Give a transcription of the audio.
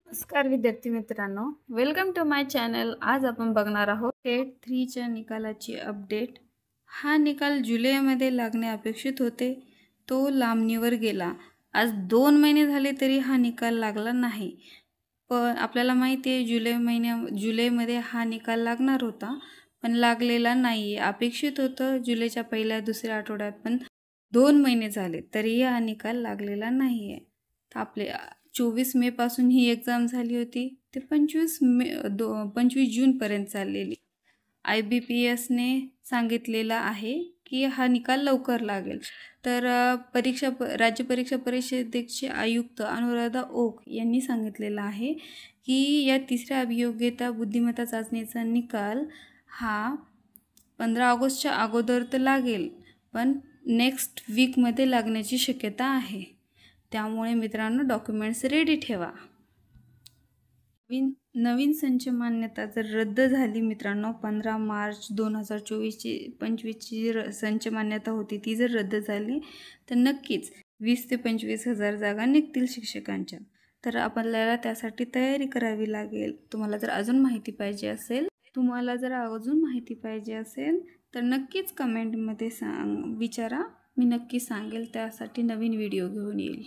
नमस्कार विद्यार्थी मित्रांनो, वेलकम टू माय चॅनल। आज आपण बघणार आहोत टेट 3च्या निकालाची अपडेट। हा निकाल जुलैमध्ये लागणे अपेक्षित होते, तो लांबणीवर गेला। आज 2 महिने झाले तरी हा निकाल लागला नाही। पण आपल्याला माहिती आहे जुलैमध्ये हा निकाल लागणार होता, पण लागलेला नाही आहे। अपेक्षित होतं जुलैच्या पहिल्या दुसऱ्या आठवड्यात, पण 2 महिने झाले तरी हा निकाल लागलेला नाही आहे। तर आपले 24 मे पासून ही एक्झाम झाली होती, ते 25 जूनपर्यंत चाललेली। IBPSने सांगितलेलं आहे की हा निकाल लवकर लागेल। तर राज्य परीक्षा परिषदेचे आयुक्त अनुराधा ओक यांनी सांगितलेलं आहे की या तिसऱ्या अभियोग्यता बुद्धिमत्ता चाचणीचा निकाल हा 15 ऑगस्टच्या अगोदर तर लागेल, पण नेक्स्ट वीकमध्ये लागण्याची शक्यता आहे। त्यामुळे मित्रांनो, डॉक्युमेंट्स रेडी ठेवा। नवीन संच मान्यता जर रद्द झाली मित्रांनो, 15 मार्च 2024-25ची संच मान्यता होती, ती जर रद्द झाली तर नक्कीच 20 ते 25 हजार जागा निघतील शिक्षकांच्या। तर आपल्याला त्यासाठी तयारी करावी लागेल। तुम्हाला जर अजून माहिती पाहिजे असेल तर नक्कीच कमेंटमध्ये विचारा, मी नक्की सांगेल। त्यासाठी नवीन व्हिडिओ घेऊन येईल।